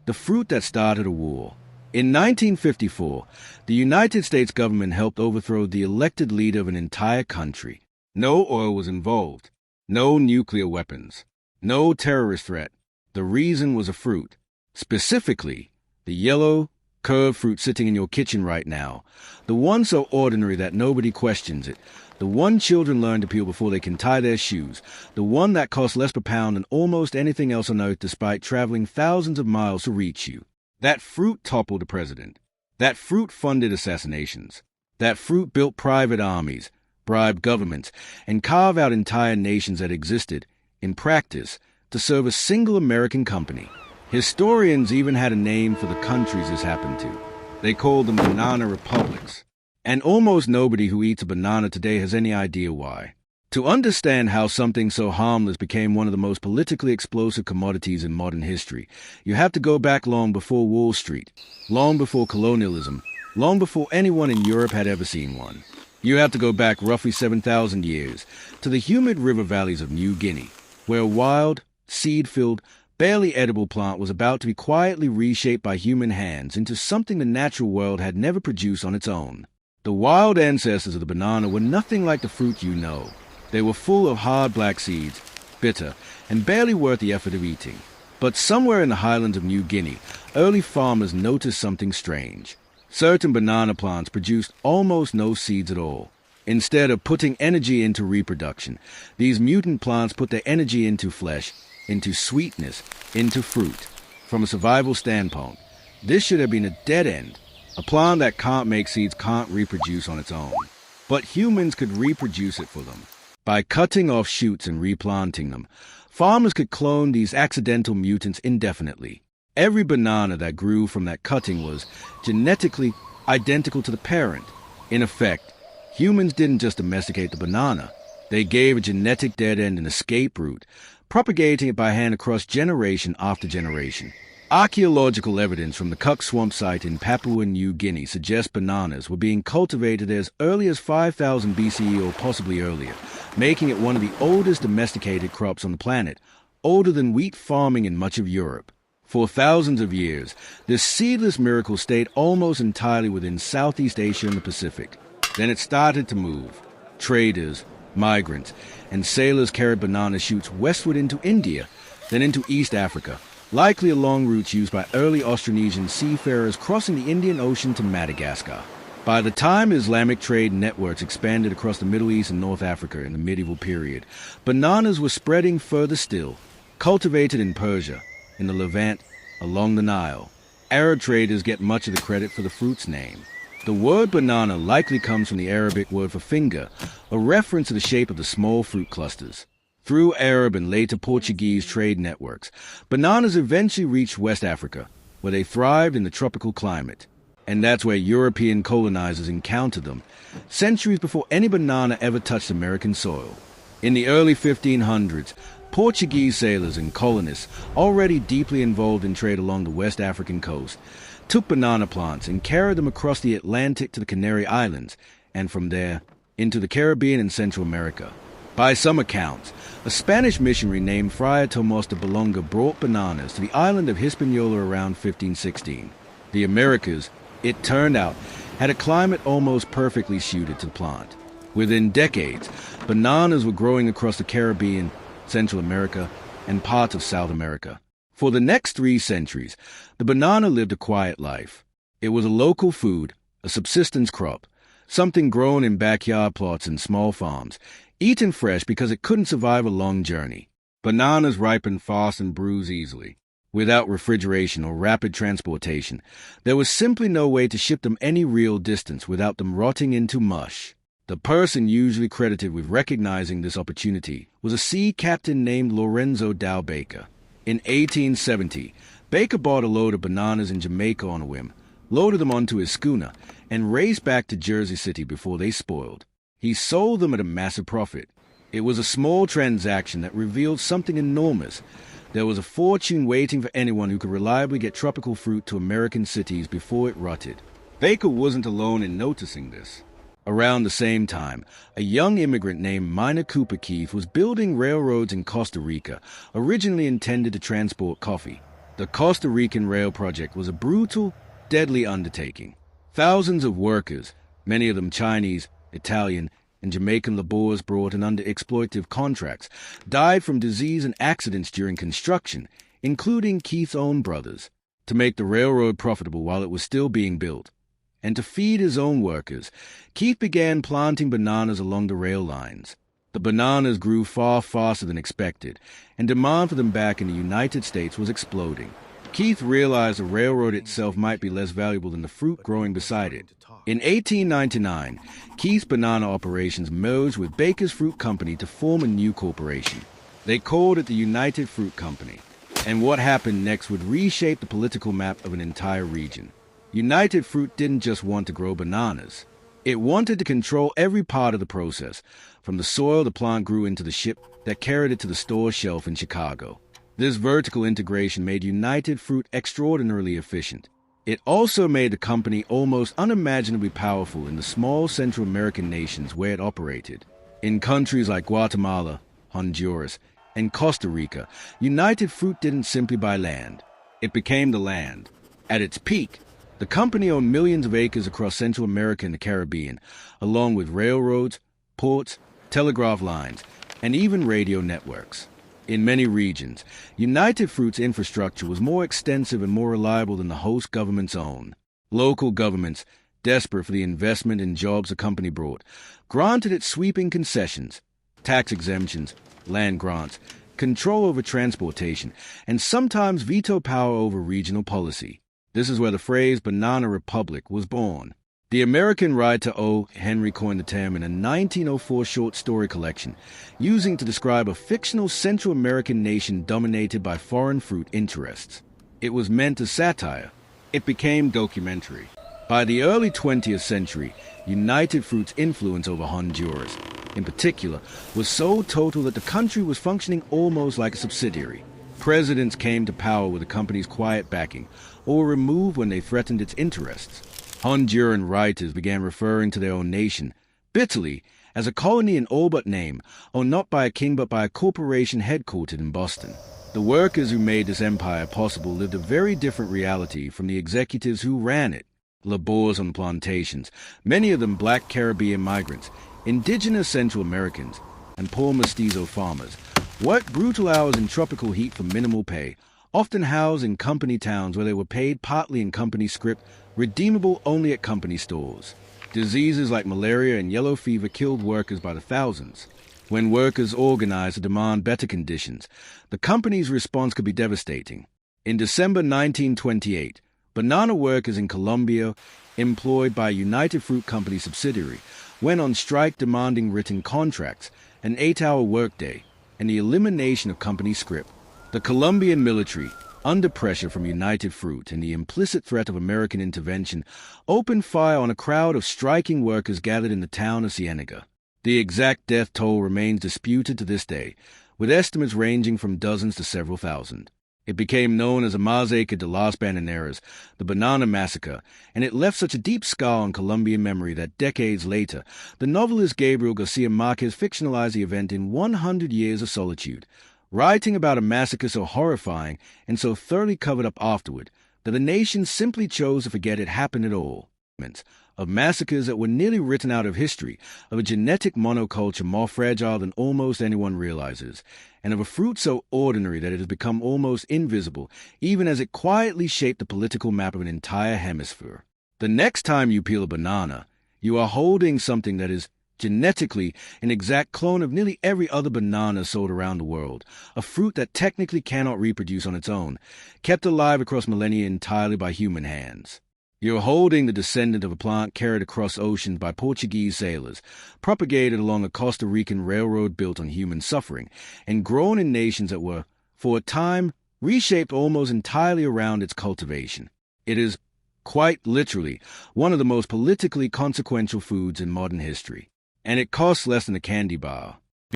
the fruit that started a war. In 1954, the United States government helped overthrow the elected leader of an entire country. No oil was involved, no nuclear weapons, no terrorist threat. The reason was a fruit, specifically the yellow, curved fruit sitting in your kitchen right now, the one so ordinary that nobody questions it, the one children learn to peel before they can tie their shoes, the one that costs less per pound than almost anything else on earth despite traveling thousands of miles to reach you. That fruit toppled a president. That fruit funded assassinations. That fruit built private armies, bribed governments, and carved out entire nations that existed, in practice, to serve a single American company. Historians even had a name for the countries this happened to. They called them banana republics. And almost nobody who eats a banana today has any idea why. To understand how something so harmless became one of the most politically explosive commodities in modern history, you have to go back long before Wall Street, long before colonialism, long before anyone in Europe had ever seen one. You have to go back roughly 7,000 years to the humid river valleys of New Guinea, where a wild, seed-filled, barely edible plant was about to be quietly reshaped by human hands into something the natural world had never produced on its own. The wild ancestors of the banana were nothing like the fruit you know. They were full of hard black seeds, bitter, and barely worth the effort of eating. But somewhere in the highlands of New Guinea, early farmers noticed something strange. Certain banana plants produced almost no seeds at all. Instead of putting energy into reproduction, these mutant plants put their energy into flesh, into sweetness, into fruit. From a survival standpoint, this should have been a dead end. A plant that can't make seeds can't reproduce on its own. But humans could reproduce it for them. By cutting off shoots and replanting them, farmers could clone these accidental mutants indefinitely. Every banana that grew from that cutting was genetically identical to the parent. In effect, humans didn't just domesticate the banana. They gave a genetic dead end an escape route, propagating it by hand across generation after generation. Archaeological evidence from the coups swamp site in Papua New Guinea suggests bananas were being cultivated as early as 5000 BCE or possibly earlier, making it one of the oldest domesticated crops on the planet, older than wheat farming in much of Europe. For thousands of years, this seedless miracle stayed almost entirely within Southeast Asia and the Pacific. Then it started to move. Traders, migrants, and sailors carried banana shoots westward into India, then into East Africa, likely along routes used by early Austronesian seafarers crossing the Indian Ocean to Madagascar. By the time Islamic trade networks expanded across the Middle East and North Africa in the medieval period, bananas were spreading further still, cultivated in Persia, in the Levant, along the Nile. Arab traders get much of the credit for the fruit's name. The word banana likely comes from the Arabic word for finger, a reference to the shape of the small fruit clusters. Through Arab and later Portuguese trade networks, bananas eventually reached West Africa, where they thrived in the tropical climate. And that's where European colonizers encountered them, centuries before any banana ever touched American soil. In the early 1500s, Portuguese sailors and colonists, already deeply involved in trade along the West African coast, took banana plants and carried them across the Atlantic to the Canary Islands, and from there, into the Caribbean and Central America. By some accounts, a Spanish missionary named Friar Tomás de Bolonga brought bananas to the island of Hispaniola around 1516. The Americas, it turned out, had a climate almost perfectly suited to the plant. Within decades, bananas were growing across the Caribbean, Central America, and parts of South America. For the next 3 centuries, the banana lived a quiet life. It was a local food, a subsistence crop, something grown in backyard plots and small farms, eaten fresh because it couldn't survive a long journey. Bananas ripen fast and bruise easily. Without refrigeration or rapid transportation, there was simply no way to ship them any real distance without them rotting into mush. The person usually credited with recognizing this opportunity was a sea captain named Lorenzo Dow Baker. In 1870, Baker bought a load of bananas in Jamaica on a whim, loaded them onto his schooner, and raced back to Jersey City before they spoiled. He sold them at a massive profit. It was a small transaction that revealed something enormous. There was a fortune waiting for anyone who could reliably get tropical fruit to American cities before it rotted. Baker wasn't alone in noticing this. Around the same time, a young immigrant named Minor Cooper Keith was building railroads in Costa Rica, originally intended to transport coffee. The Costa Rican rail project was a brutal, deadly undertaking. Thousands of workers, many of them Chinese, Italian, and Jamaican laborers brought in under exploitative contracts, died from disease and accidents during construction, including Keith's own brothers. To make the railroad profitable while it was still being built, and to feed his own workers, Keith began planting bananas along the rail lines. The bananas grew far faster than expected, and demand for them back in the United States was exploding. Keith realized the railroad itself might be less valuable than the fruit growing beside it. In 1899, Keith's banana operations merged with Baker's Fruit Company to form a new corporation. They called it the United Fruit Company, and what happened next would reshape the political map of an entire region. United Fruit didn't just want to grow bananas. It wanted to control every part of the process, from the soil the plant grew into the ship that carried it to the store shelf in Chicago. This vertical integration made United Fruit extraordinarily efficient. It also made the company almost unimaginably powerful in the small Central American nations where it operated. In countries like Guatemala, Honduras, and Costa Rica, United Fruit didn't simply buy land. It became the land. At its peak, the company owned millions of acres across Central America and the Caribbean, along with railroads, ports, telegraph lines, and even radio networks. In many regions, United Fruit's infrastructure was more extensive and more reliable than the host government's own. Local governments, desperate for the investment and jobs the company brought, granted it sweeping concessions, tax exemptions, land grants, control over transportation, and sometimes veto power over regional policy. This is where the phrase Banana Republic was born. The American writer O. Henry coined the term in a 1904 short story collection, using to describe a fictional Central American nation dominated by foreign fruit interests. It was meant as satire. It became documentary. By the early 20th century, United Fruit's influence over Honduras, in particular, was so total that the country was functioning almost like a subsidiary. Presidents came to power with the company's quiet backing, or were removed when they threatened its interests. Honduran writers began referring to their own nation, bitterly, as a colony in all but name, owned not by a king but by a corporation headquartered in Boston. The workers who made this empire possible lived a very different reality from the executives who ran it. Laborers on plantations, many of them black Caribbean migrants, indigenous Central Americans, and poor mestizo farmers, worked brutal hours in tropical heat for minimal pay, often housed in company towns where they were paid partly in company scrip, redeemable only at company stores. Diseases like malaria and yellow fever killed workers by the thousands. When workers organized to demand better conditions, the company's response could be devastating. In December 1928, banana workers in Colombia, employed by a United Fruit Company subsidiary, went on strike demanding written contracts, an 8-hour workday, and the elimination of company scrip. The Colombian military, under pressure from United Fruit and the implicit threat of American intervention, opened fire on a crowd of striking workers gathered in the town of Cienega. The exact death toll remains disputed to this day, with estimates ranging from dozens to several thousand. It became known as a Massacre de las Bananeras, the Banana Massacre, and it left such a deep scar on Colombian memory that decades later, the novelist Gabriel Garcia Marquez fictionalized the event in 100 Years of Solitude, writing about a massacre so horrifying and so thoroughly covered up afterward that the nation simply chose to forget it happened at all. Of massacres that were nearly written out of history, of a genetic monoculture more fragile than almost anyone realizes, and of a fruit so ordinary that it has become almost invisible, even as it quietly shaped the political map of an entire hemisphere. The next time you peel a banana, you are holding something that is genetically an exact clone of nearly every other banana sold around the world, a fruit that technically cannot reproduce on its own, kept alive across millennia entirely by human hands. You're holding the descendant of a plant carried across oceans by Portuguese sailors, propagated along a Costa Rican railroad built on human suffering, and grown in nations that were, for a time, reshaped almost entirely around its cultivation. It is, quite literally, one of the most politically consequential foods in modern history, and it costs less than a candy bar.